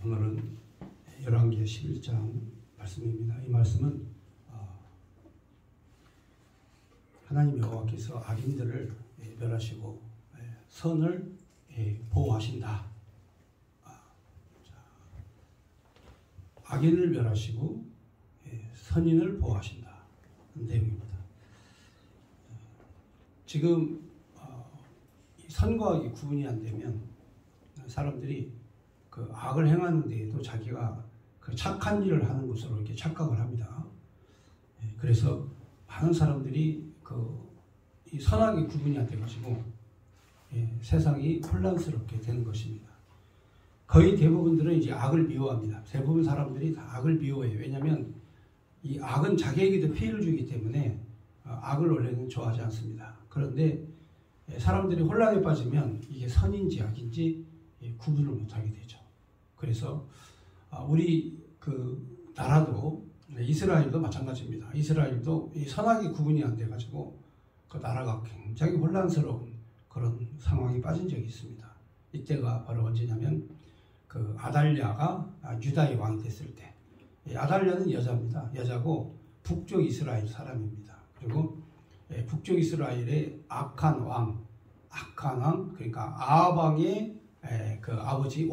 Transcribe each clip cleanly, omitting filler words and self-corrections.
오늘은 열왕기 11장 말씀입니다. 이 말씀은 하나님 여호와께서 악인들을 멸하시고 선을 보호하신다. 악인을 멸하시고 선인을 보호하신다. 그런 내용입니다. 지금 선과 악이 구분이 안 되면 사람들이 그 악을 행하는 데에도 자기가 그 착한 일을 하는 것으로 이렇게 착각을 합니다. 그래서 많은 사람들이 이 선악의 구분이 안 돼가지고 세상이 혼란스럽게 되는 것입니다. 거의 대부분들은 이제 악을 미워합니다. 대부분 사람들이 다 악을 미워해요. 왜냐하면 이 악은 자기에게도 피해를 주기 때문에 악을 원래는 좋아하지 않습니다. 그런데 사람들이 혼란에 빠지면 이게 선인지 악인지 구분을 못하게 되죠. 그래서 우리 그 나라도 이스라엘도 마찬가지입니다. 이스라엘도 이 선악의 구분이 안 돼가지고 그 나라가 굉장히 혼란스러운 그런 상황에 빠진 적이 있습니다. 이때가 바로 언제냐면 그 아달랴가 유다의 왕이 됐을 때, 아달랴는 여자입니다. 여자고 북쪽 이스라엘 사람입니다. 그리고 북쪽 이스라엘의 악한 왕 그러니까 아합 왕의 그 아버지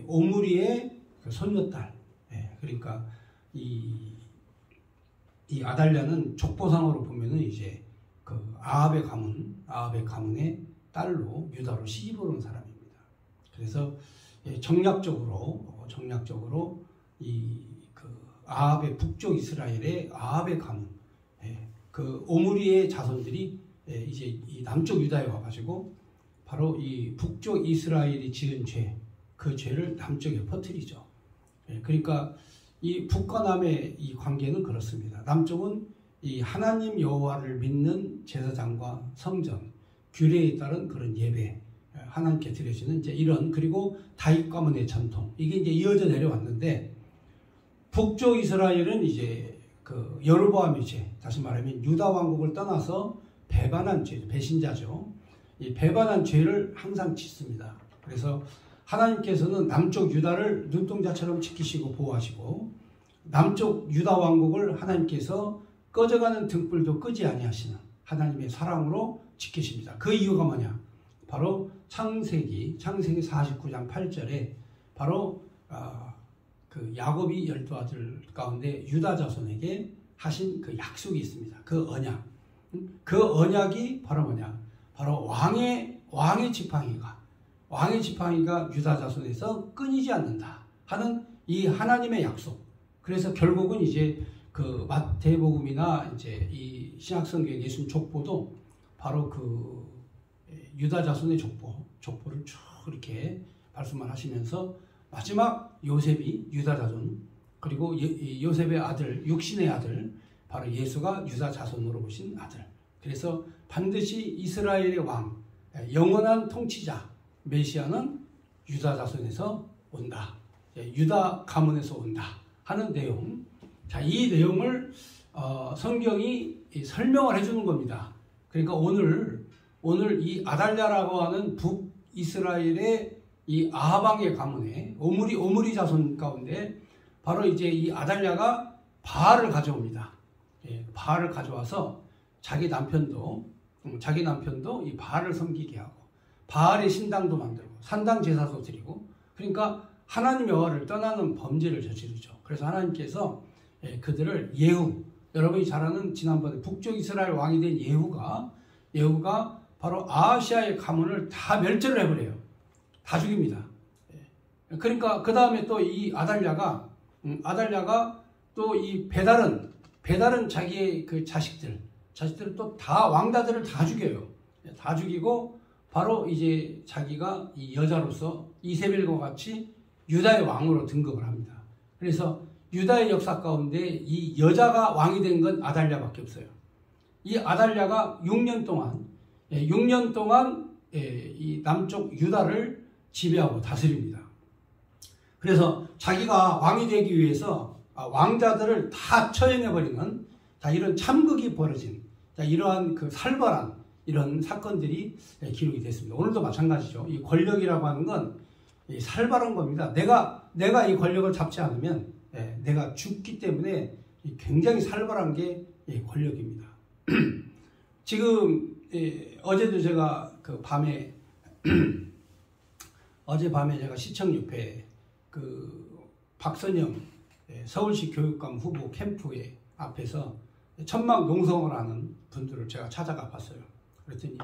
오므리의 그 손녀딸. 그러니까 이 아달랴는 족보상으로 보면은 이제 그 아합의 가문의 딸로 유다로 시집을 온 사람입니다. 그래서 정략적으로 이 그 아합의 북쪽 이스라엘의 아합의 가문, 그 오므리의 자손들이 이제 이 남쪽 유다에 와가지고 바로 이 북쪽 이스라엘이 지은 그 죄를 남쪽에 퍼뜨리죠. 그러니까 이 북과 남의 이 관계는 그렇습니다. 남쪽은 이 하나님 여호와를 믿는 제사장과 성전, 규례에 따른 그런 예배, 하나님께 드려지는 이제 이런, 그리고 다윗 가문의 전통, 이게 이제 이어져 내려왔는데, 북쪽 이스라엘은 이제 그 여로보암의 죄, 다시 말하면 유다 왕국을 떠나서 배반한 죄, 배신자죠. 이 배반한 죄를 항상 짓습니다. 그래서 하나님께서는 남쪽 유다를 눈동자처럼 지키시고 보호하시고, 남쪽 유다 왕국을 하나님께서 꺼져가는 등불도 끄지 아니하시는 하나님의 사랑으로 지키십니다. 그 이유가 뭐냐? 바로 창세기 49장 8절에 바로 그 야곱이 12아들 가운데 유다 자손에게 하신 그 약속이 있습니다. 그 언약. 그 언약이 바로 뭐냐? 바로 왕의 지팡이가 유다 자손에서 끊이지 않는다 하는 이 하나님의 약속. 그래서 결국은 이제 그 마태복음이나 이제 이 신약성경 예수님 족보도 바로 그 유다 자손의 족보를 쭉 이렇게 말씀을 하시면서 마지막 요셉이 유다 자손, 그리고 요셉의 아들, 육신의 아들, 바로 예수가 유다 자손으로 오신 아들. 그래서 반드시 이스라엘의 왕, 영원한 통치자 메시아는 유다 자손에서 온다. 유다 가문에서 온다 하는 내용. 자, 이 내용을 성경이 설명을 해주는 겁니다. 그러니까 오늘 이 아달랴라고 하는 북이스라엘의 이 아합 왕의 가문에 오므리 자손 가운데 바로 이제 이 아달랴가 바알을 가져옵니다. 바알을 가져와서 자기 남편도 이 바알을 섬기게 하고 바알의 신당도 만들고 산당 제사도 드리고, 그러니까 하나님 여호와를 떠나는 범죄를 저지르죠. 그래서 하나님께서 그들을 여러분이 잘 아는 지난번에 북쪽 이스라엘 왕이 된 예후가 바로 아하시아의 가문을 다 멸절을 해버려요. 다 죽입니다. 그러니까 그 다음에 또 이 아달랴가 또 이 배달은 자기의 그 자식들을 또 다 왕자들을 다 죽여요. 다 죽이고 바로 이제 자기가 이 여자로서 이세벨과 같이 유다의 왕으로 등극을 합니다. 그래서 유다의 역사 가운데 이 여자가 왕이 된 건 아달랴밖에 없어요. 이 아달랴가 6년 동안 이 남쪽 유다를 지배하고 다스립니다. 그래서 자기가 왕이 되기 위해서 왕자들을 다 처형해버리는 이런 참극이 벌어진 이러한 그 살벌한 이런 사건들이 기록이 됐습니다. 오늘도 마찬가지죠. 이 권력이라고 하는 건 살벌한 겁니다. 내가 이 권력을 잡지 않으면 내가 죽기 때문에 굉장히 살벌한 게 권력입니다. 지금 어제도 제가 그 밤에 어젯밤에 제가 시청 옆에 그 박선영 서울시 교육감 후보 캠프에 앞에서 천막 농성을 하는 분들을 제가 찾아가 봤어요. 그랬더니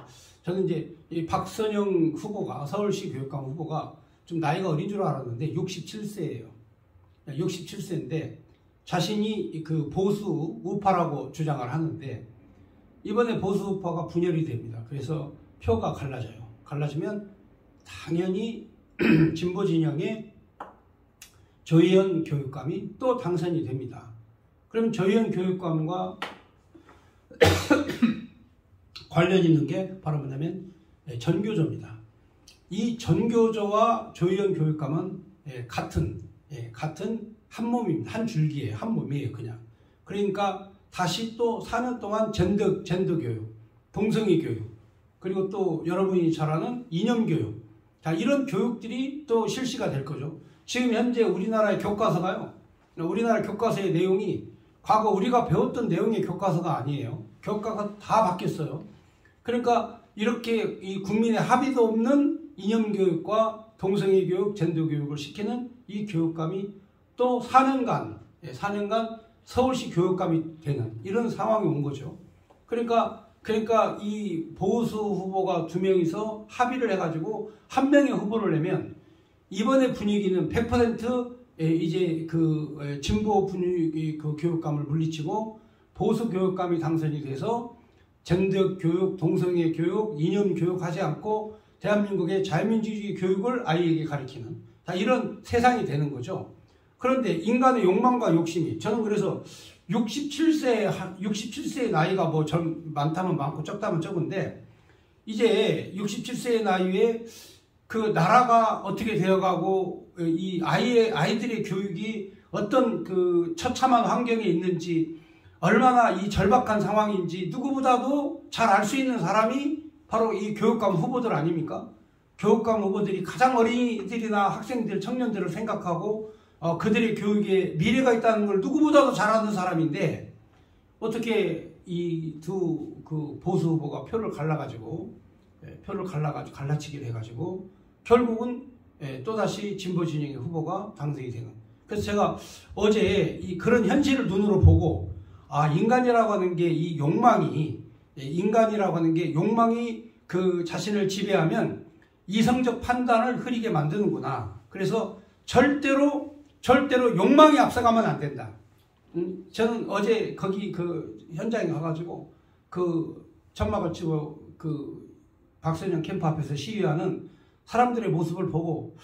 저는 이제 이 박선영 후보가 서울시 교육감 후보가 좀 나이가 어린 줄 알았는데 67세예요. 67세인데 자신이 그 보수 우파라고 주장을 하는데 이번에 보수 우파가 분열이 됩니다. 그래서 표가 갈라져요. 갈라지면 당연히 진보 진영의 조희연 교육감이 또 당선이 됩니다. 그럼 조희연 교육감과 관련 있는 게 바로 뭐냐면 전교조입니다. 이 전교조와 조희연 교육감은 같은 한 몸입니다. 한 줄기예요. 한 몸이에요. 그냥. 그러니까 다시 또 4년 동안 젠더 교육, 동성애 교육, 그리고 또 여러분이 잘 아는 이념 교육. 자, 이런 교육들이 또 실시가 될 거죠. 지금 현재 우리나라의 교과서가요. 우리나라 교과서의 내용이 과거 우리가 배웠던 내용의 교과서가 아니에요. 교과가 다 바뀌었어요. 그러니까 이렇게 이 국민의 합의도 없는 이념 교육과 동성애 교육, 젠더 교육을 시키는 이 교육감이 또 4년간 서울시 교육감이 되는 이런 상황이 온 거죠. 그러니까 이 보수 후보가 2명이서 합의를 해가지고 한 명의 후보를 내면 이번에 분위기는 100% 이제 그 진보 분위기 그 교육감을 물리치고 보수 교육감이 당선이 돼서 젠더 교육, 동성애 교육, 이념 교육 하지 않고 대한민국의 자유민주주의 교육을 아이에게 가르치는 이런 세상이 되는 거죠. 그런데 인간의 욕망과 욕심이 저는 그래서 67세의 나이가 뭐 많다면 많고 적다면 적은데 이제 67세의 나이에 그 나라가 어떻게 되어가고 이 아이들의 교육이 어떤 그 처참한 환경에 있는지 얼마나 이 절박한 상황인지 누구보다도 잘 알 수 있는 사람이 바로 이 교육감 후보들 아닙니까? 교육감 후보들이 가장 어린이들이나 학생들, 청년들을 생각하고 그들의 교육에 미래가 있다는 걸 누구보다도 잘 아는 사람인데 어떻게 이 두 그 보수 후보가 표를 갈라가지고 갈라치기를 해가지고 결국은 또다시 진보 진영의 후보가 당선이 되는. 그래서 제가 어제 그런 현실을 눈으로 보고 인간이라고 하는 게 이 욕망이 그 자신을 지배하면 이성적 판단을 흐리게 만드는구나. 그래서 절대로 욕망이 앞서가면 안 된다. 저는 어제 거기 그 현장에 가가지고 그 천막을 치고 그 박선영 캠프 앞에서 시위하는 사람들의 모습을 보고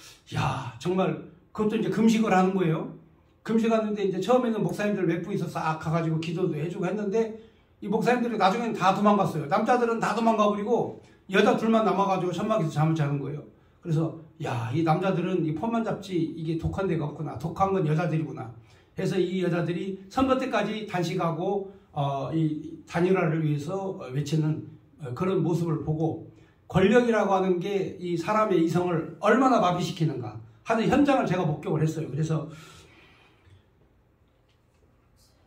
정말 그것도 이제 금식을 하는 거예요. 금식하는데 이제 처음에는 목사님들 몇 분이서 싹 가가지고 기도도 해주고 했는데 이 목사님들이 나중에는 다 도망갔어요. 남자들은 다 도망가버리고 여자 둘만 남아가지고 천막에서 잠을 자는 거예요. 그래서 이 남자들은 이 폰만 잡지 이게 독한 데가 없구나. 독한 건 여자들이구나. 해서 이 여자들이 선거 때까지 단식하고 이 단일화를 위해서 외치는 그런 모습을 보고 권력이라고 하는 게 이 사람의 이성을 얼마나 마비시키는가 하는 현장을 제가 목격을 했어요. 그래서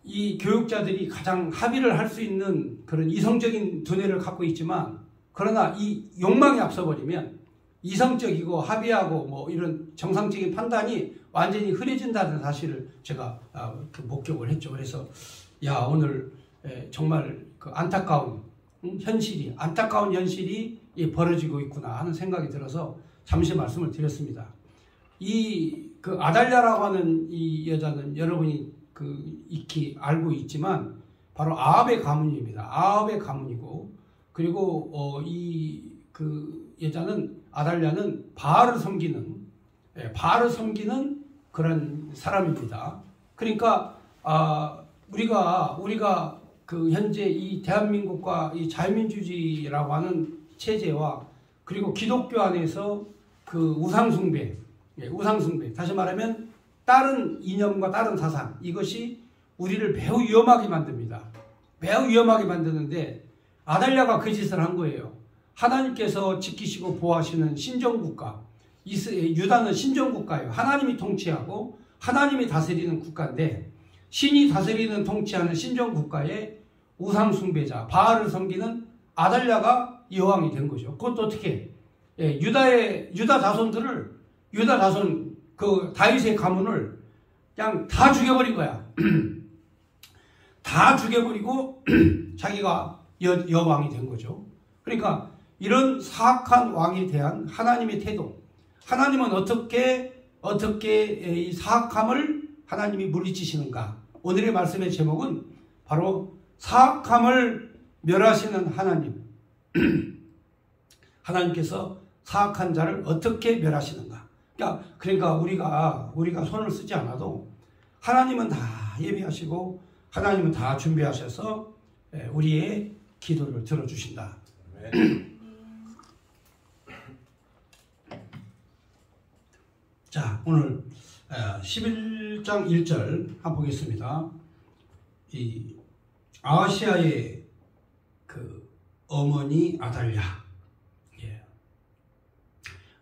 이 교육자들이 가장 합의를 할 수 있는 그런 이성적인 두뇌를 갖고 있지만 그러나 이 욕망이 앞서버리면 이성적이고 합의하고 뭐 이런 정상적인 판단이 완전히 흐려진다는 사실을 제가 목격을 했죠. 그래서 오늘 정말 그 안타까운 현실이 벌어지고 있구나 하는 생각이 들어서 잠시 말씀을 드렸습니다. 그 아달랴라고 하는 이 여자는 여러분이 익히 알고 있지만 바로 아합의 가문입니다. 아합의 가문이고 그리고 그 여자는 아달랴는 바알을 섬기는 그런 사람입니다. 그러니까 우리가 그 현재 이 대한민국과 이 자유민주주의라고 하는 체제와 그리고 기독교 안에서 그 우상숭배 다시 말하면 다른 이념과 다른 사상 이것이 우리를 매우 위험하게 만듭니다. 매우 위험하게 만드는데 아달랴가 그 짓을 한 거예요. 하나님께서 지키시고 보호하시는 신정국가 유다는 신정국가예요. 하나님이 통치하고 하나님이 다스리는 국가인데 신이 다스리는 통치하는 신정국가의 우상숭배자 바알을 섬기는 아달랴가 여왕이 된 거죠. 그것도 어떻게 유다 자손 그 다윗의 가문을 그냥 다 죽여버린 거야. 다 죽여버리고 자기가 여왕이 된 거죠. 그러니까 이런 사악한 왕에 대한 하나님의 태도, 하나님은 어떻게 이 사악함을 하나님이 물리치시는가. 오늘의 말씀의 제목은 바로 사악함을 멸하시는 하나님. 하나님께서 사악한 자를 어떻게 멸하시는가. 그러니까 우리가 손을 쓰지 않아도 하나님은 다 예비하시고 하나님은 다 준비하셔서 우리의 기도를 들어주신다. 자, 오늘 11장 1절 한번 보겠습니다. 이 아하시아의 그 어머니 아달랴,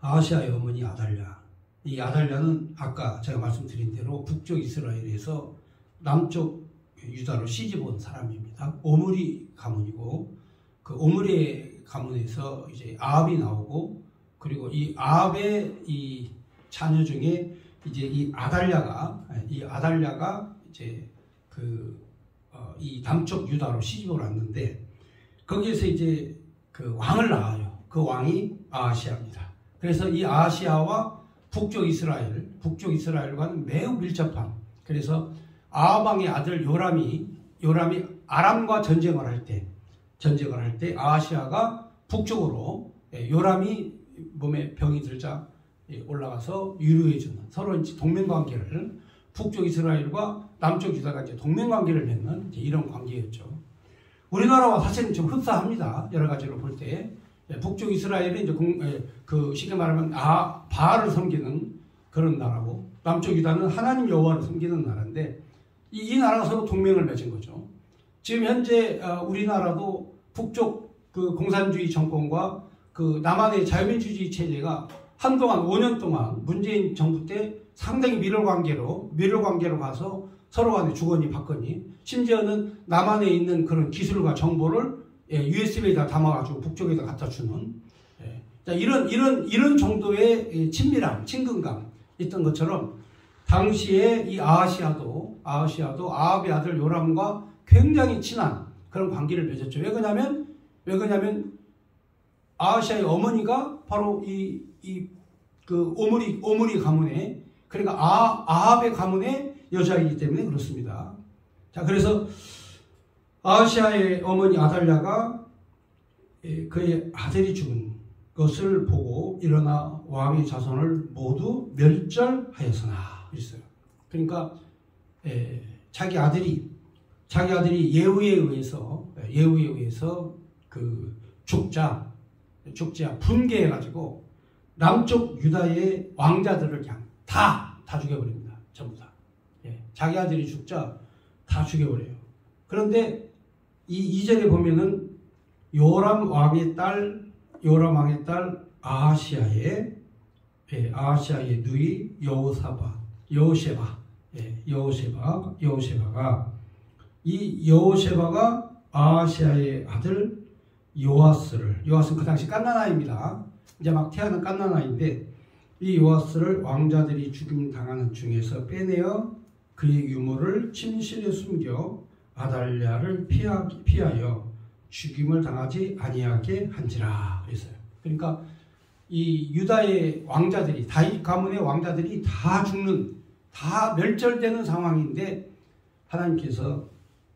아하시아의 어머니 아달랴. 이 아달랴는 아까 제가 말씀드린 대로 북쪽 이스라엘에서 남쪽 유다로 시집 온 사람입니다. 오므리 가문이고 그 오므리 가문에서 이제 아합이 나오고 그리고 이 아합의 이 자녀 중에 이제 이 아달랴가 이제 이 남쪽 유다로 시집을 왔는데 거기에서 이제 그 왕을 낳아요. 그 왕이 아하시아입니다. 그래서 이 아하시아와 북쪽 이스라엘과는 매우 밀접한, 그래서 아합 왕의 아들 요람이 아람과 전쟁을 할 때 아하시아가 북쪽으로 요람이 몸에 병이 들자 올라가서 위로해주는, 서로 동맹관계를, 북쪽 이스라엘과 남쪽 유다가 이제 동맹관계를 맺는 이런 관계였죠. 우리나라와 사실은 좀 흡사합니다. 여러 가지로 볼 때. 북쪽 이스라엘은 이제 쉽게 말하면 바알을 섬기는 그런 나라고, 남쪽 유다는 하나님 여호와를 섬기는 나라인데 이 나라가 서로 동맹을 맺은 거죠. 지금 현재 우리나라도 북쪽 그 공산주의 정권과 그 남한의 자유민주주의 체제가 한동안 5년 동안 문재인 정부 때 상당히 밀월관계로 가서 서로 간에 주거니 받거니, 심지어는 남한에 있는 그런 기술과 정보를 USB에다 담아가지고 북쪽에다 갖다 주는 이런 정도의 친밀함, 친근감 있던 것처럼 당시에 이 아하시아도 아합의 아들 요람과 굉장히 친한 그런 관계를 맺었죠. 왜 그러냐면 아하시아의 어머니가 바로 그 오므리 가문의, 그러니까 아합의 가문의 여자이기 때문에 그렇습니다. 자, 그래서 아하시아의 어머니 아달랴가 그의 아들이 죽은 것을 보고 일어나 왕의 자손을 모두 멸절하였으나 있어요. 그러니까 자기 아들이 예후에 의해서 그 죽자 분개해가지고 남쪽 유다의 왕자들을 그냥 다 죽여버립니다. 전부 다. 자기 아들이 죽자 다 죽여버려요. 그런데 이 2절에 보면은 요람 왕의 딸 아하시아의 누이 여호세바가 아하시아의 아들 요아스는 그 당시 깐나나입니다. 이제 막 태어난 깐나나인데 이 요아스를 왕자들이 죽임 당하는 중에서 빼내어 그의 유물을 침실에 숨겨 아달랴를 피하여 죽임을 당하지 아니하게 한지라 그랬어요. 그러니까 이 유다의 왕자들이, 다윗 가문의 왕자들이 다 멸절되는 상황인데 하나님께서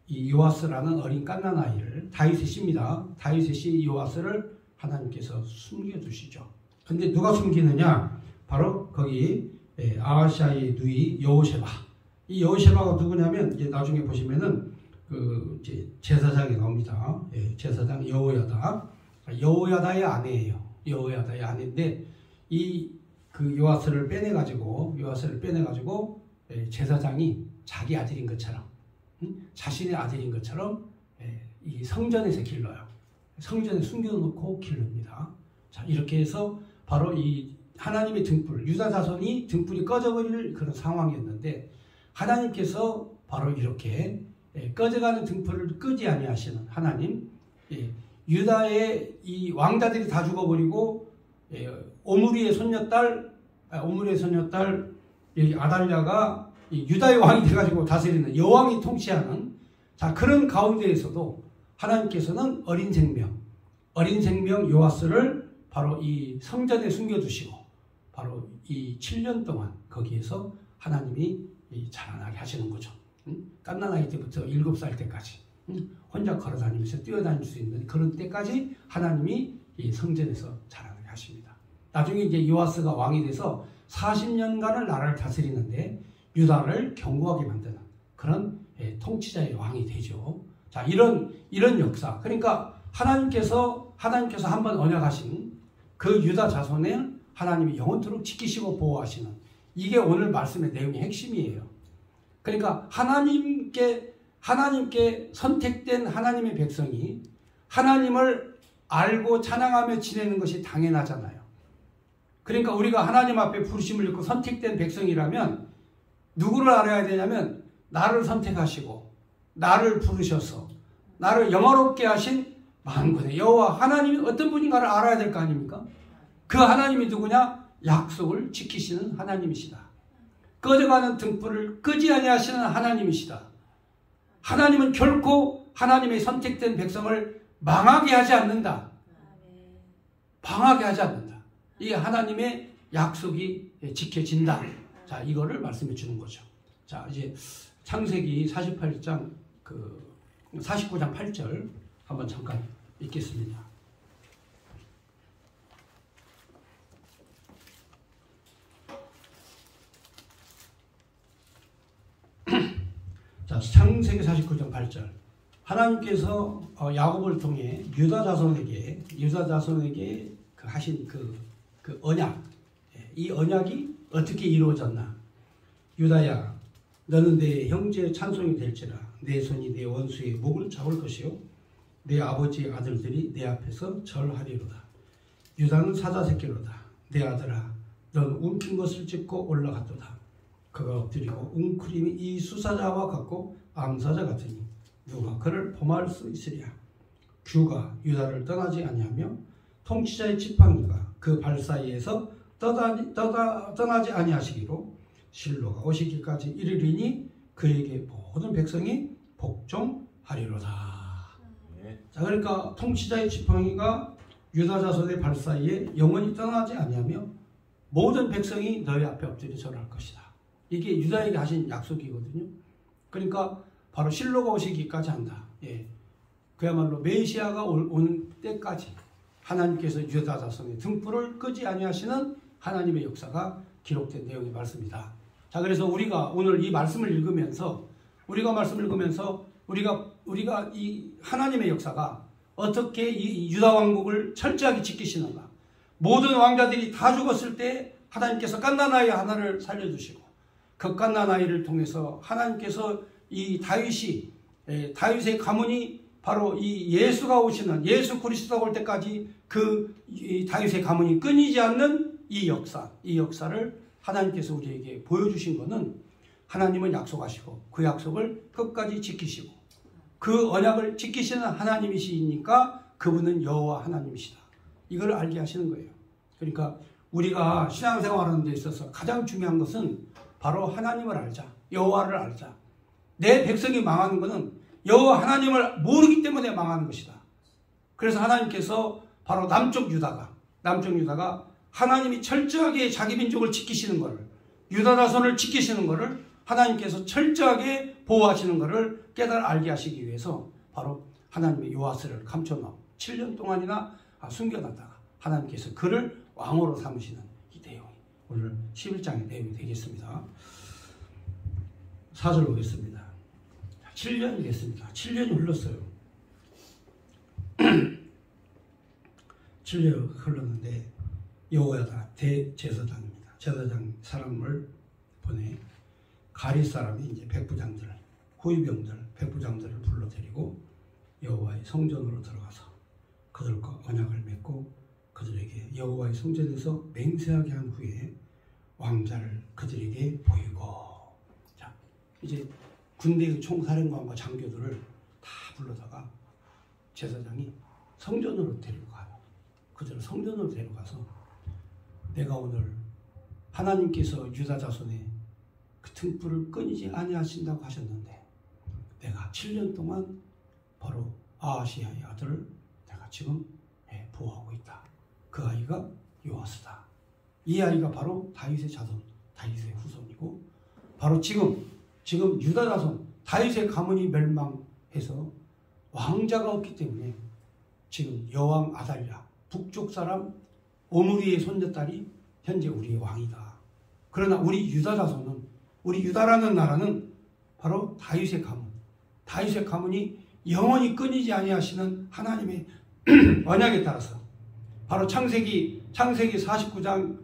이 요아스라는 어린 깐나나이를, 다윗의 씨입니다. 다윗의 씨 요아스를 하나님께서 숨겨두시죠. 근데 누가 숨기느냐? 바로 거기 아하시아의 누이 여호세바. 이 여호세바가 누구냐면 이제 나중에 보시면은 이제 제사장이 나옵니다. 제사장 여호야다의 아내예요. 여호야다의 아내인데 그 요아스를 빼내가지고 제사장이 자기 아들인 것처럼, 자신의 아들인 것처럼 이 성전에서 길러요. 성전에 숨겨놓고 기릅니다. 자, 이렇게 해서 바로 이 하나님의 등불, 유다 자손이 등불이 꺼져버릴 그런 상황이었는데 하나님께서 바로 이렇게 꺼져가는 등불을 끄지 아니하시는 하나님, 유다의 이 왕자들이 다 죽어버리고 오므리의 손녀딸 여기 아달랴가 유다의 왕이 돼가지고 다스리는 여왕이 통치하는 자 그런 가운데에서도 하나님께서는 어린 생명 요아스를 바로 이 성전에 숨겨두시고 바로 이 7년 동안 거기에서 하나님이 자라나게 하시는 거죠. 갓난아이 때부터 7살 때까지 혼자 걸어다니면서 뛰어다닐 수 있는 그런 때까지 하나님이 이 성전에서 자라나게 하십니다. 나중에 이제 요아스가 왕이 돼서 40년간을 나라를 다스리는데 유다를 견고하게 만드는 그런 통치자의 왕이 되죠. 자, 이런 역사. 그러니까 하나님께서 한번 언약하신 그 유다 자손을 하나님이 영원토록 지키시고 보호하시는 이게 오늘 말씀의 내용의 핵심이에요. 그러니까 하나님께 선택된 하나님의 백성이 하나님을 알고 찬양하며 지내는 것이 당연하잖아요. 그러니까 우리가 하나님 앞에 부르심을 입고 선택된 백성이라면 누구를 알아야 되냐면 나를 선택하시고 나를 부르셔서 나를 영화롭게 하신 만군의 여호와 하나님이 어떤 분인가를 알아야 될 거 아닙니까? 그 하나님이 누구냐? 약속을 지키시는 하나님이시다. 꺼져가는 등불을 끄지 아니하시는 하나님이시다. 하나님은 결코 하나님의 선택된 백성을 망하게 하지 않는다. 방하게 하지 않는다. 이게 하나님의 약속이 지켜진다. 자, 이거를 말씀해 주는 거죠. 자, 이제 창세기 49장 8절 한번 잠깐 읽겠습니다. 자, 창세기 49장 8절. 하나님께서 야곱을 통해 유다 자손에게 하신 그 언약, 이 언약이 어떻게 이루어졌나? 유다야, 너는 내 형제의 찬송이 될지라. 내 손이 내 원수의 목을 잡을 것이요 내 아버지의 아들들이 내 앞에서 절하리로다. 유다는 사자 새끼로다. 내 아들아, 너는 움킨 것을 짚고 올라갔도다. 그가 엎드리고 웅크림이 이 수사자와 같고 암사자 같으니 누가 그를 범할 수 있으랴. 규가 유다를 떠나지 아니하며 통치자의 지팡이가 그 발 사이에서 떠나지 아니하시기로 실로가 오시기까지 이르리니 그에게 모든 백성이 복종하리로다. 자, 그러니까 통치자의 지팡이가 유다 자손의 발 사이에 영원히 떠나지 아니하며 모든 백성이 너희 앞에 엎드려 절할 것이다. 이게 유다에게 하신 약속이거든요. 그러니까 바로 실로가 오시기까지 한다. 그야말로 메시아가 오는 때까지 하나님께서 유다 자손의 등불을 끄지 아니하시는 하나님의 역사가 기록된 내용의 말씀이다. 자, 그래서 우리가 오늘 이 말씀을 읽으면서 우리가 이 하나님의 역사가 어떻게 이 유다 왕국을 철저하게 지키시는가. 모든 왕자들이 다 죽었을 때 하나님께서 갓난아이 하나를 살려주시고 그 갓난아이를 통해서 하나님께서 이 다윗의 가문이 바로 이 예수가 오시는 예수 그리스도가 올 때까지 이 다윗의 가문이 끊이지 않는 이 역사를 하나님께서 우리에게 보여주신 것은 하나님은 약속하시고 그 약속을 끝까지 지키시고 그 언약을 지키시는 하나님이시니까 그분은 여호와 하나님이시다. 이걸 알게 하시는 거예요. 그러니까 우리가 신앙생활하는 데 있어서 가장 중요한 것은 바로 하나님을 알자. 여호와를 알자. 내 백성이 망하는 것은 여호와 하나님을 모르기 때문에 망하는 것이다. 그래서 하나님께서 바로 남쪽 유다가 하나님이 철저하게 자기 민족을 지키시는 것을, 유다 자손을 지키시는 것을 하나님께서 철저하게 보호하시는 것을 깨달아 알게 하시기 위해서 바로 하나님의 요아스를 감춰놓고 7년 동안이나 숨겨놨다가 하나님께서 그를 왕으로 삼으시는 이 내용이 오늘 11장의 내용이 되겠습니다. 4절 보겠습니다. 7년이 됐습니다. 7년이 흘렀어요. 7년 흘렀는데 여호야다 대제사장입니다. 제사장 사람을 보내 가리 사람이 이제 백부장들, 호위병들, 백부장들을 불러 데리고 여호와의 성전으로 들어가서 그들과 언약을 맺고 그들에게 여호와의 성전에서 맹세하게 한 후에 왕자를 그들에게 보이고. 자, 이제 군대의 총사령관과 장교들을 다 불러다가 제사장이 성전으로 데리고 가요. 그들을 성전으로 데려가서 내가 오늘 하나님께서 유다 자손의 그 등불을 끊이지 아니하신다고 하셨는데 내가 7년 동안 바로 아하시야의 아들을 내가 지금 보호하고 있다. 그 아이가 요아스다. 이 아이가 바로 다윗의 자손, 다윗의 후손이고 바로 지금 유다 자손, 다윗의 가문이 멸망해서 왕자가 없기 때문에 지금 여왕 아달랴, 북쪽 사람 오므리의 손녀딸이 현재 우리의 왕이다. 그러나 우리 유다 자손은, 우리 유다라는 나라는 바로 다윗의 가문, 다윗의 가문이 영원히 끊이지 아니하시는 하나님의 언약에 따라서 바로 창세기 49장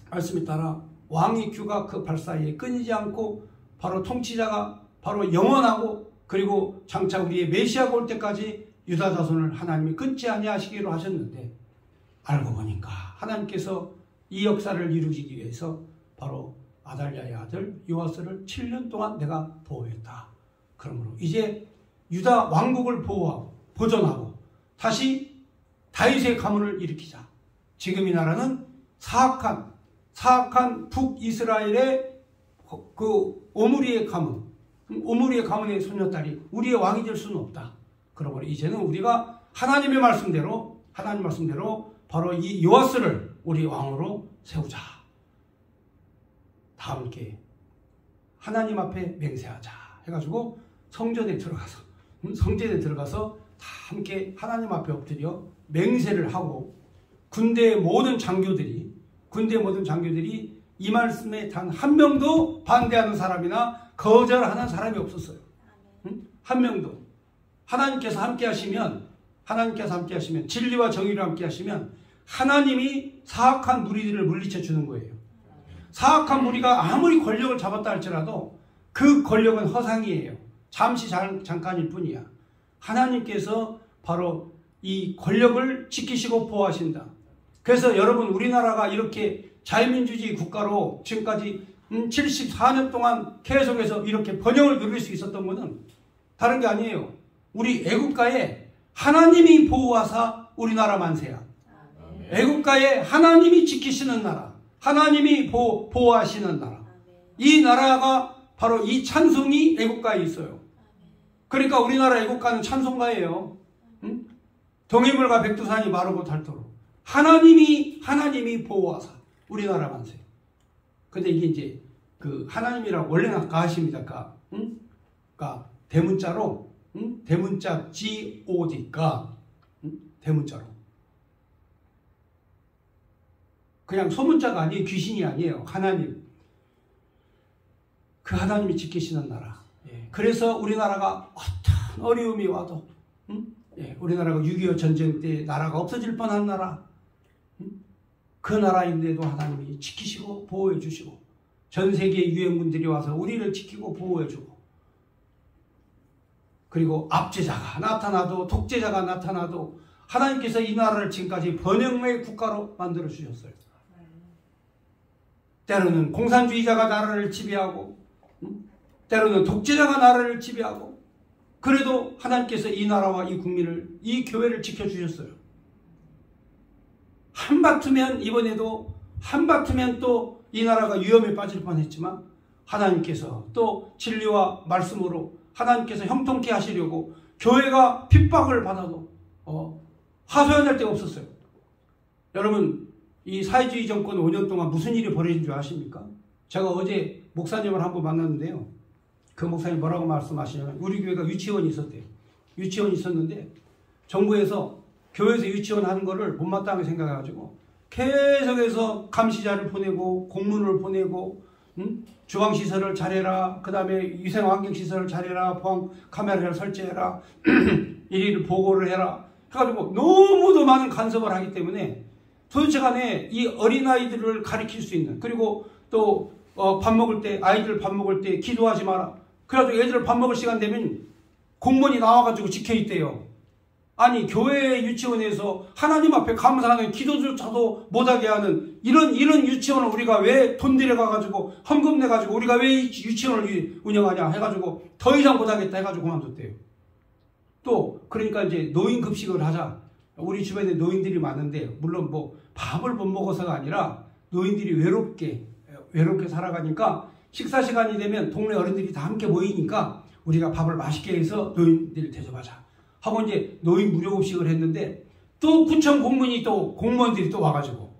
말씀에 따라 왕의 규가 그 발사에 끊이지 않고 바로 통치자가 바로 영원하고 그리고 장차 우리의 메시아가 올 때까지 유다 자손을 하나님이 끊지 아니하시기로 하셨는데 알고 보니까 하나님께서 이 역사를 이루기 위해서 바로 아달랴의 아들 요아스를 7년 동안 내가 보호했다. 그러므로 이제 유다 왕국을 보호하고 보존하고 다시 다윗의 가문을 일으키자. 지금 이 나라는 사악한 북이스라엘의 그 오므리의 가문, 오므리의 가문의 소녀딸이 우리의 왕이 될 수는 없다. 그러므로 이제는 우리가 하나님 말씀대로 바로 이 요아스를 우리 왕으로 세우자. 다 함께 하나님 앞에 맹세하자 해가지고 성전에 들어가서 다 함께 하나님 앞에 엎드려 맹세를 하고 군대의 모든 장교들이 이 말씀에 단 한 명도 반대하는 사람이나 거절하는 사람이 없었어요. 한 명도. 하나님께서 함께 하시면 진리와 정의로 함께 하시면 하나님이 사악한 무리들을 물리쳐 주는 거예요. 사악한 무리가 아무리 권력을 잡았다 할지라도 그 권력은 허상이에요. 잠시 잠깐일 뿐이야. 하나님께서 바로 이 권력을 지키시고 보호하신다. 그래서 여러분 우리나라가 이렇게 자유민주주의 국가로 지금까지 74년 동안 계속해서 이렇게 번영을 누릴 수 있었던 것은 다른 게 아니에요. 우리 애국가에 하나님이 보호하사 우리나라 만세야. 애국가에 하나님이 지키시는 나라, 하나님이 보호하시는 나라. 이 나라가 바로 이 찬송이 애국가에 있어요. 그러니까 우리나라 애국가는 찬송가예요. 동해물과 백두산이 마르고 닳도록 하나님이 보호하사 우리나라 만세. 근데 이게 이제 그 하나님이라고 원래는 가십니다. 그러니까 대문자로 대문자 God가 대문자로 그냥 소문자가 아니에요. 귀신이 아니에요. 하나님. 그 하나님이 지키시는 나라. 그래서 우리나라가 어떤 어려움이 와도 우리나라가 6.25 전쟁 때 나라가 없어질 뻔한 나라, 그 나라인데도 하나님이 지키시고 보호해 주시고 전 세계의 유엔군들이 와서 우리를 지키고 보호해 주고 그리고 압제자가 나타나도 독재자가 나타나도 하나님께서 이 나라를 지금까지 번영의 국가로 만들어 주셨어요. 때로는 공산주의자가 나라를 지배하고 때로는 독재자가 나라를 지배하고 그래도 하나님께서 이 나라와 이 국민을, 이 교회를 지켜주셨어요. 한바트면 이번에도 한바트면 또 이 나라가 위험에 빠질 뻔했지만 하나님께서 또 진리와 말씀으로 하나님께서 형통케 하시려고 교회가 핍박을 받아도 하소연할 데가 없었어요. 여러분 이 사회주의 정권 5년 동안 무슨 일이 벌어진 줄 아십니까? 제가 어제 목사님을 한번 만났는데요. 그 목사님 뭐라고 말씀하시냐면 우리 교회가 유치원이 있었대요. 유치원이 있었는데 정부에서 교회에서 유치원 하는 거를 못마땅하게 생각해가지고 계속해서 감시자를 보내고 공문을 보내고 주방시설을 잘해라. 그 다음에 위생환경시설을 잘해라. 보안 카메라를 설치해라. 일일이 보고를 해라. 해가지고 너무도 많은 간섭을 하기 때문에 도대체 간에 이 어린아이들을 가르칠 수 있는 그리고 또 밥 먹을 때 아이들 밥 먹을 때 기도하지 마라. 그래가지고 애들 밥 먹을 시간 되면 공무원이 나와가지고 지켜있대요. 아니 교회 유치원에서 하나님 앞에 감사하는 기도조차도 못하게 하는 이런 유치원을 우리가 왜 돈 들여가가지고 헌금 내가지고 우리가 왜 유치원을 운영하냐 해가지고 더 이상 못하겠다 해가지고 그만뒀대요. 또 그러니까 이제 노인 급식을 하자. 우리 주변에 노인들이 많은데 물론 뭐 밥을 못 먹어서가 아니라 노인들이 외롭게 살아가니까 식사 시간이 되면 동네 어른들이 다 함께 모이니까 우리가 밥을 맛있게 해서 노인들을 대접하자 하고 이제 노인 무료급식을 했는데 또 구청 공무원들이 또 와가지고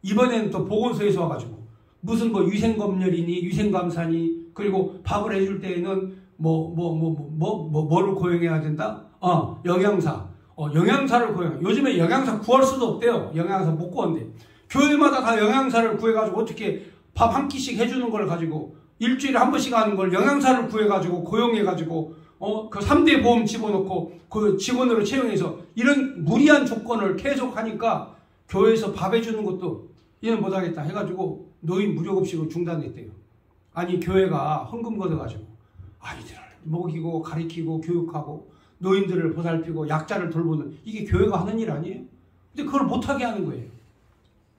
이번에는 또 보건소에서 와가지고 무슨 뭐 위생검열이니 위생감사니 그리고 밥을 해줄 때에는 뭐를 고용해야 된다? 영양사를 고용. 요즘에 영양사 구할 수도 없대요. 영양사 못 구한대. 교회마다 다 영양사를 구해가지고 어떻게 밥 한 끼씩 해주는 걸 가지고 일주일에 한 번씩 하는 걸 영양사를 구해가지고 고용해가지고 그 3대 보험 집어넣고 그 직원으로 채용해서 이런 무리한 조건을 계속 하니까 교회에서 밥 해주는 것도 이는 못하겠다 해가지고 노인 무료급식을 중단했대요. 아니 교회가 헌금 걷어가지고 아이들을 먹이고 가르치고 교육하고 노인들을 보살피고 약자를 돌보는 이게 교회가 하는 일 아니에요? 근데 그걸 못하게 하는 거예요.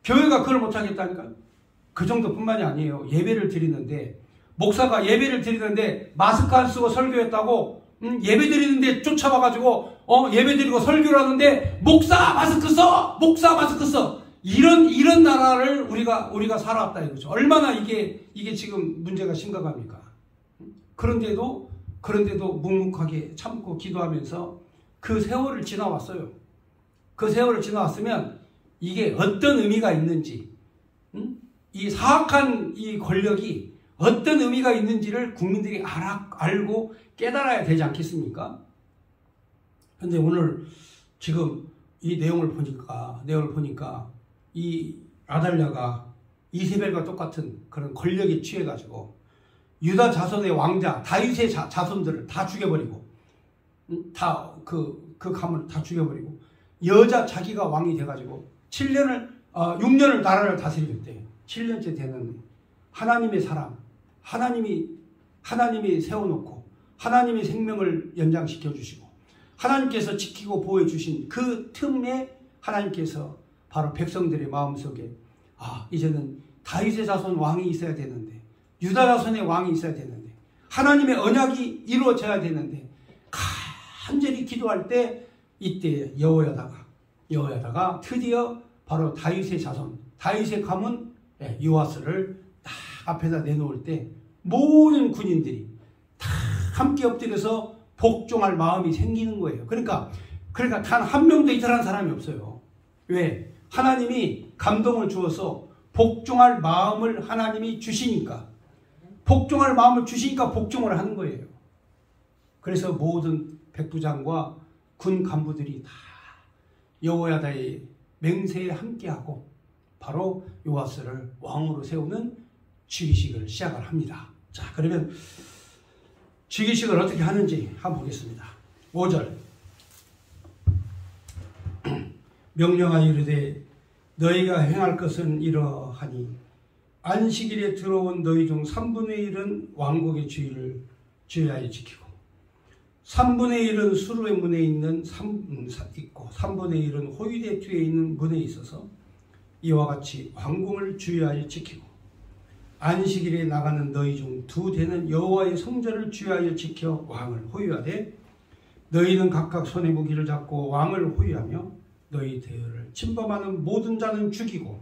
교회가 그걸 못하겠다니까요. 그 정도뿐만이 아니에요. 예배를 드리는데 목사가 예배를 드리는데 마스크 안 쓰고 설교했다고 예배 드리는데 쫓아와가지고 예배 드리고 설교를 하는데 목사 마스크 써! 목사 마스크 써! 이런 나라를 우리가 살아왔다 이거죠. 얼마나 이게 지금 문제가 심각합니까? 그런데도 묵묵하게 참고 기도하면서 그 세월을 지나왔어요. 그 세월을 지나왔으면 이게 어떤 의미가 있는지, 이 사악한 이 권력이 어떤 의미가 있는지를 국민들이 알고 깨달아야 되지 않겠습니까? 근데 오늘 지금 이 내용을 보니까 이 아달랴가 이세벨과 똑같은 그런 권력에 취해가지고 유다 자손의 왕자 다윗의 자손들을 다 죽여버리고 그 가문을 다 죽여버리고 여자 자기가 왕이 돼가지고 6년을 나라를 다스리겠대요. 7년째 되는 하나님의 사람 하나님이 세워놓고 하나님의 생명을 연장시켜 주시고 하나님께서 지키고 보호해 주신 그 틈에 하나님께서 바로 백성들의 마음속에 이제는 다윗의 자손 왕이 있어야 되는데 유다 자손의 왕이 있어야 되는데 하나님의 언약이 이루어져야 되는데 간절히 기도할 때 이때 여호야다가 드디어 바로 다윗의 자손 다윗의 가문 요아스를 딱 앞에다 내놓을 때 모든 군인들이 다 함께 엎드려서 복종할 마음이 생기는 거예요. 그러니까 단 한 명도 이탈한 사람이 없어요. 왜? 하나님이 감동을 주어서 복종할 마음을 하나님이 주시니까 복종을 하는 거예요. 그래서 모든 백부장과 군 간부들이 다 여호야다의 맹세에 함께하고 바로 요아스를 왕으로 세우는 즉위식을 시작을 합니다. 자, 그러면 즉위식을 어떻게 하는지 한번 보겠습니다. 5절 명령하여 이르되 너희가 행할 것은 이러하니 안식일에 들어온 너희 중 3분의 1은 왕국의 주의를 주의하여 지키고 3분의 1은 수르의 문에 있고 3분의 1은 호위대 뒤에 있는 문에 있어서 이와 같이 왕궁을 주의하여 지키고 안식일에 나가는 너희 중 2대는 여호와의 성전을 주의하여 지켜 왕을 호위하되 너희는 각각 손에 무기를 잡고 왕을 호위하며 너희 대열을 침범하는 모든 자는 죽이고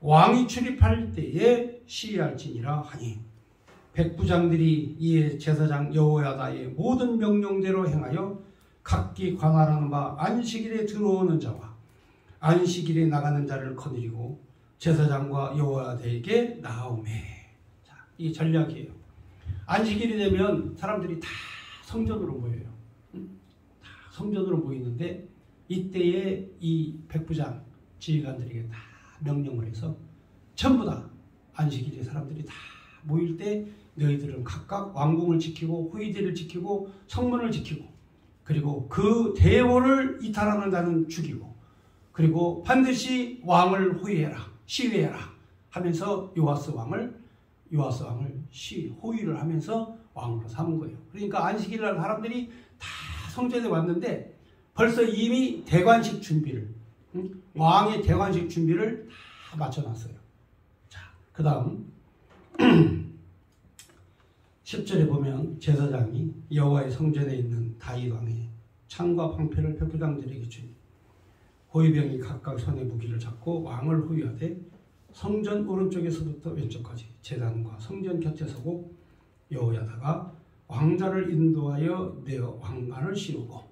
왕이 출입할 때에 시위할지니라 하니 백부장들이 이에 제사장 여호야다의 모든 명령대로 행하여 각기 관할하는 바 안식일에 들어오는 자와 안식일에 나가는 자를 거느리고 제사장과 여호야다에게 나오매. 자, 이 전략이에요. 안식일이 되면 사람들이 다 성전으로 모여요. 다 성전으로 모이는데 이때에 이 백부장 지휘관들에게 다 명령을 해서 전부 다 안식일에 사람들이 다 모일 때 너희들은 각각 왕궁을 지키고 호위대를 지키고 성문을 지키고 그리고 그 대원을 이탈하는 자는 죽이고 그리고 반드시 왕을 시위해라 하면서 요아스 왕을 호위를 하면서 왕으로 삼은 거예요. 그러니까 안식일날 사람들이 다 성전에 왔는데 벌써 이미 대관식 준비를, 왕의 대관식 준비를 다 마쳐놨어요. 자, 그 다음 10절에 보면 제사장이 여호와의 성전에 있는 다윗 왕의 창과 방패를 백부장들에게 주니 호위병이 각각 손에 무기를 잡고 왕을 호위하되 성전 오른쪽에서부터 왼쪽까지 제단과 성전 곁에 서고 여호야다가 왕자를 인도하여 내어 왕관을 씌우고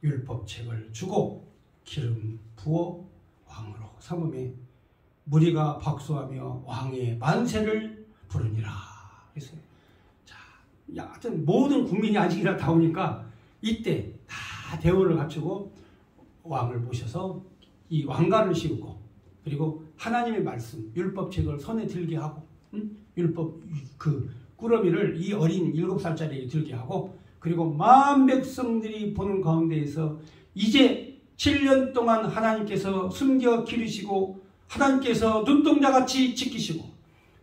율법책을 주고 기름 부어 왕으로 삼음에 무리가 박수하며 왕의 만세를 부르니라 했어요. 자, 하여튼 모든 국민이 안식일날 다 오니까 이때 다 대우를 갖추고 왕을 모셔서 이 왕관을 씌우고 그리고 하나님의 말씀, 율법책을 손에 들게 하고 율법 그 꾸러미를 이 어린 7살짜리에게 들게 하고 그리고 만 백성들이 보는 가운데에서 이제 7년 동안 하나님께서 숨겨 기르시고 하나님께서 눈동자같이 지키시고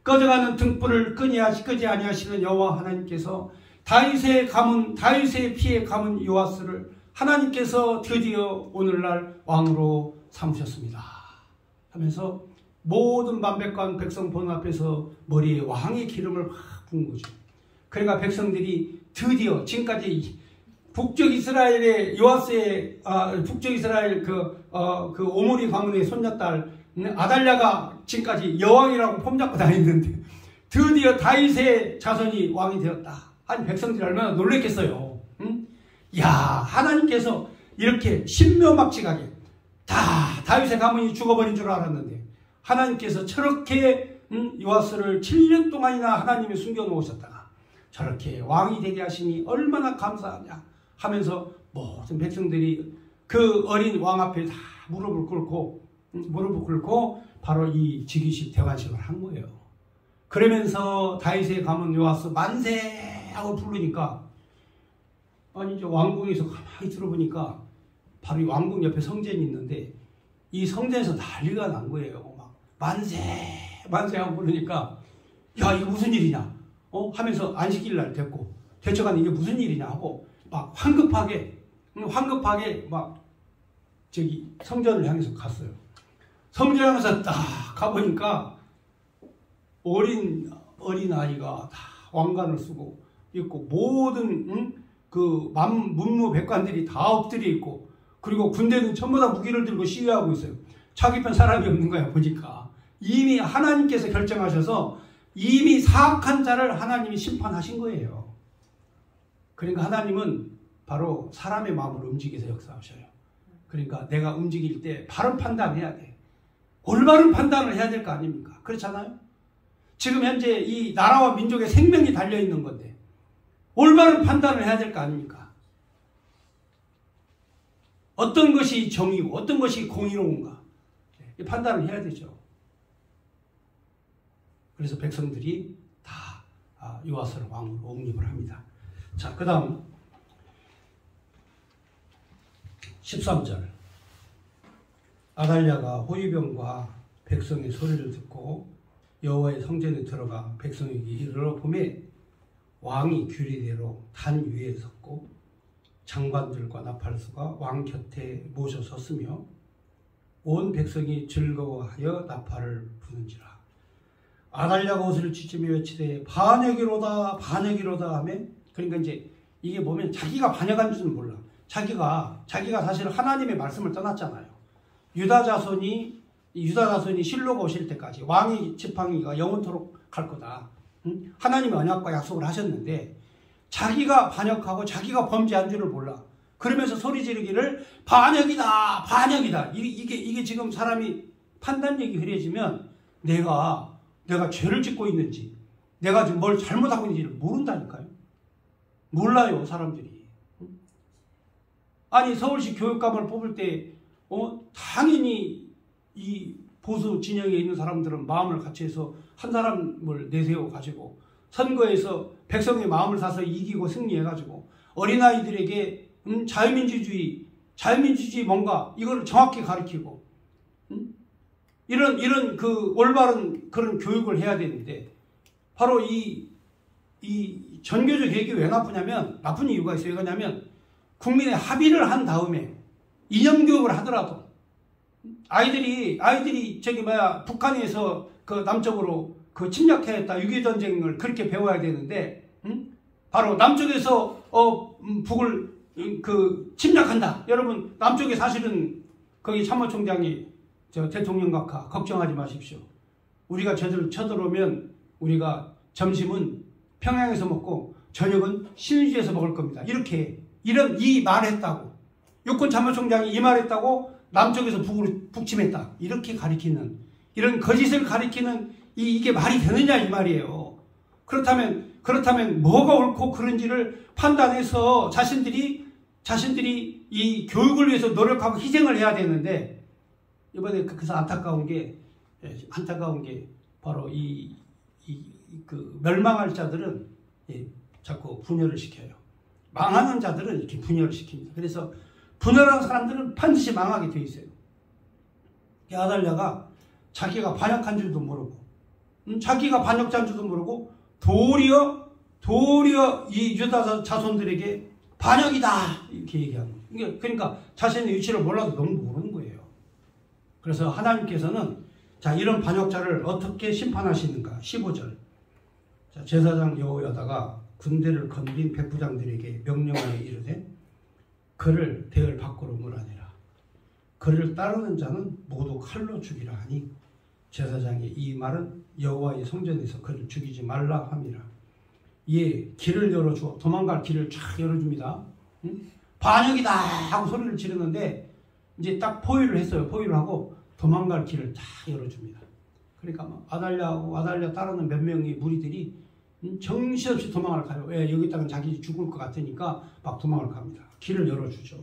꺼져가는 등불을 끄지 아니하시는 여호와 하나님께서 다윗의 가문 다윗의 피에 가문 요아스를 하나님께서 드디어 오늘날 왕으로 삼으셨습니다 하면서 모든 만백관 백성 보는 앞에서 머리에 왕의 기름을 확 부은 거죠. 그러니까 백성들이 드디어 지금까지 북쪽 이스라엘의 요아스의 북쪽 이스라엘 그 오므리 가문의 손녀딸 아달랴가 지금까지 여왕이라고 폼잡고 다니는데 드디어 다윗의 자손이 왕이 되었다. 아니 백성들이 얼마나 놀랬겠어요. 응? 야 하나님께서 이렇게 신묘막측하게 다 다윗의 가문이 죽어버린 줄 알았는데 하나님께서 저렇게 요아스를 7년 동안이나 하나님이 숨겨놓으셨다가 저렇게 왕이 되게 하시니 얼마나 감사하냐 하면서 모든 백성들이 그 어린 왕 앞에 다 무릎을 꿇고 바로 이 즉위식 대관식을 한 거예요. 그러면서 다윗의 가문 요아스 만세 하고 부르니까 아니 이제 왕궁에서 가만히 들어보니까 바로 이 왕궁 옆에 성전이 있는데 이 성전에서 난리가 난 거예요. 막 만세 하고 부르니까 야 이거 무슨 일이냐 하면서 안식일 날 됐고 대처간 이게 무슨 일이냐 하고 막 황급하게 막 저기 성전을 향해서 갔어요. 성전을 향해서 딱 가보니까 어린 아이가 다 왕관을 쓰고 있고 모든 그 문무백관들이 다 엎드려 있고 그리고 군대는 전부 다 무기를 들고 시위하고 있어요. 자기 편 사람이 없는 거야 보니까. 이미 하나님께서 결정하셔서 이미 사악한 자를 하나님이 심판하신 거예요. 그러니까 하나님은 바로 사람의 마음을 움직여서 역사하셔요. 그러니까 내가 움직일 때 바른 판단해야 돼. 올바른 판단을 해야 될 거 아닙니까? 그렇잖아요? 지금 현재 이 나라와 민족의 생명이 달려있는 건데 올바른 판단을 해야 될 거 아닙니까? 어떤 것이 정의고 어떤 것이 공의로운가 이 판단을 해야 되죠. 그래서 백성들이 다 요아스를 왕으로 옹립을 합니다. 자, 그 다음 13절 아달랴가 호위병과 백성의 소리를 듣고 여호와의 성전에 들어가 백성에게 이르러 보매 왕이 규례대로 단 위에 섰고 장관들과 나팔수가 왕 곁에 모셔 섰으며 온 백성이 즐거워하여 나팔을 부는지라. 아달랴가 옷을 찢으며 외치되 반역이로다 하며 그러니까 이제 이게 보면 자기가 반역한 줄은 몰라. 자기가 사실 하나님의 말씀을 떠났잖아요. 유다 자손이 실로가 오실 때까지 왕의 지팡이가 영원토록 갈 거다. 하나님의 언약과 약속을 하셨는데 자기가 반역하고 자기가 범죄한 줄을 몰라. 그러면서 소리 지르기를 반역이다. 이게 지금 사람이 판단력이 흐려지면 내가 죄를 짓고 있는지 내가 지금 뭘 잘못하고 있는지를 모른다니까요. 몰라요 사람들이. 아니 서울시 교육감을 뽑을 때 당연히 이 보수 진영에 있는 사람들은 마음을 같이 해서 한 사람을 내세워 가지고 선거에서 백성의 마음을 사서 이기고 승리해가지고 어린아이들에게 자유민주주의 뭔가 이걸 정확히 가르치고 이런 그 올바른 그런 교육을 해야 되는데 바로 이 전교조 개혁이 왜 나쁜 이유가 있어요. 왜냐면 국민의 합의를 한 다음에 이념교육을 하더라도 아이들이 북한에서 그 남쪽으로 그 침략했다 6.25 전쟁을 그렇게 배워야 되는데, 바로 남쪽에서 북을 그 침략한다. 여러분 남쪽에 사실은 거기 참모총장이 대통령 각하 걱정하지 마십시오. 우리가 저들 쳐들어오면 우리가 점심은 평양에서 먹고 저녁은 신의주에서 먹을 겁니다. 이 말했다고. 육군 참모총장이 이 말했다고 남쪽에서 북침했다. 이렇게 가리키는, 이런 거짓을 가리키는 이게 말이 되느냐 이 말이에요. 그렇다면 뭐가 옳고 그른지를 판단해서 자신들이 이 교육을 위해서 노력하고 희생을 해야 되는데, 이번에 그래서 안타까운 게 바로 그 멸망할 자들은 자꾸 분열을 시켜요. 망하는 자들은 이렇게 분열을 시킵니다. 그래서 분열한 사람들은 반드시 망하게 돼 있어요. 아달랴가 자기가 반역한 줄도 모르고, 자기가 반역자인 줄도 모르고 도리어 이 유다 자손들에게 반역이다 이렇게 얘기하는 거예요. 그러니까 자신의 위치를 몰라도 너무 모르는 거예요. 그래서 하나님께서는 이런 반역자를 어떻게 심판하시는가. 15절. 제사장 여호야다가 군대를 거느린 백부장들에게 명령하여 이르되 그를 대을 밖으로 몰아내라. 그를 따르는 자는 모두 칼로 죽이라 하니, 제사장의 이 말은 여호와의 성전에서 그를 죽이지 말라 함이라. 이에 길을 열어주어 도망갈 길을 쫙 열어줍니다. 반역이다 하고 소리를 지르는데 이제 딱 포위를 했어요. 포위를 하고 도망갈 길을 다 열어줍니다. 그러니까 아달랴 따르는 몇 명의 무리들이 정신없이 도망을 가요. 왜? 여기다가 자기 죽을 것 같으니까 막 도망을 갑니다. 길을 열어주죠.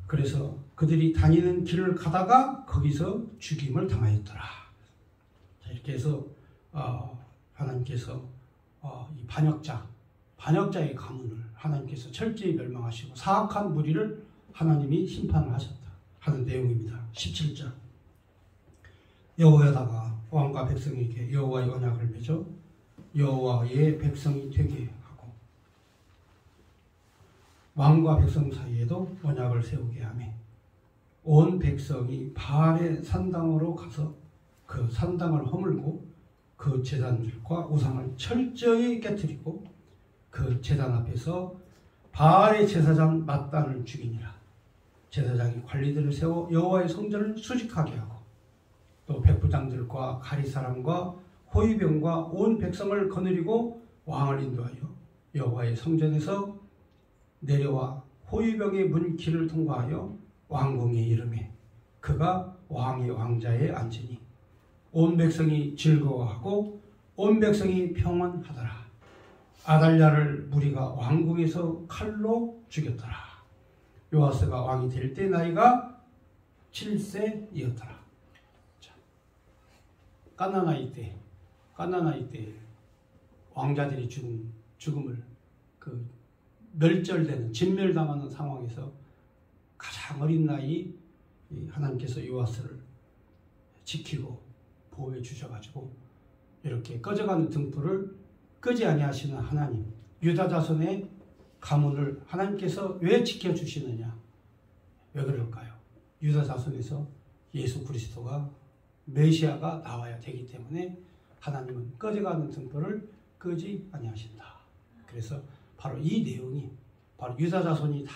그래서 그들이 다니는 길을 가다가 거기서 죽임을 당하였더라. 이렇게 해서 하나님께서 이 반역자의 가문을 하나님께서 철저히 멸망하시고 사악한 무리를 하나님이 심판을 하셨다 하는 내용입니다. 17절. 여호야다가 왕과 백성에게 여호와의 언약을 맺어 여호와의 백성이 되게 하고 왕과 백성 사이에도 언약을 세우게 하며 온 백성이 바알의 산당으로 가서 그 산당을 허물고 그 제단들과 우상을 철저히 깨뜨리고 그 제단 앞에서 바알의 제사장 맏단을 죽이니라. 제사장이 관리들을 세워 여호와의 성전을 수직하게 하고 또 백부장들과 가리사람과 호위병과 온 백성을 거느리고 왕을 인도하여 여호와의 성전에서 내려와 호위병의 문 길을 통과하여 왕궁에 이르매 그가 왕의 왕자에 앉으니 온 백성이 즐거워하고 온 백성이 평안하더라. 아달랴를 무리가 왕궁에서 칼로 죽였더라. 요아스가 왕이 될 때 나이가 7세이었더라. 갓난아이 때 왕자들이 죽음을 멸절되는 진멸당하는 상황에서 가장 어린 나이 하나님께서 요아스를 지키고 보호해 주셔가지고 이렇게 꺼져가는 등불을 끄지 아니하시는 하나님, 유다 자손의 가문을 하나님께서 왜 지켜주시느냐? 왜 그럴까요? 유다 자손에서 예수 그리스도가 메시아가 나와야 되기 때문에 하나님은 꺼져가는 등불을 끄지 아니하신다. 그래서 바로 이 내용이 바로 유다 자손이 다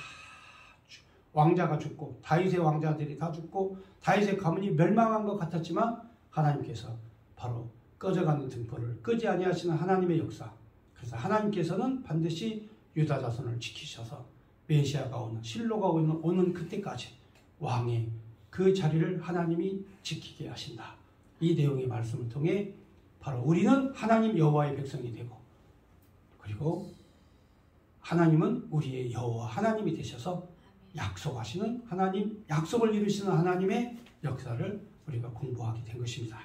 왕자가 죽고 다윗의 왕자들이 다 죽고 다윗의 가문이 멸망한 것 같았지만 하나님께서 바로 꺼져가는 등불을 끄지 아니하시는 하나님의 역사. 그래서 하나님께서는 반드시 유다 자손을 지키셔서 메시아가 오는 실로가 오는 그때까지 왕의 그 자리를 하나님이 지키게 하신다. 이 내용의 말씀을 통해 바로 우리는 하나님 여호와의 백성이 되고 그리고 하나님은 우리의 여호와 하나님이 되셔서 약속하시는 하나님, 약속을 이루시는 하나님의 역사를 우리가 공부하게 된 것입니다.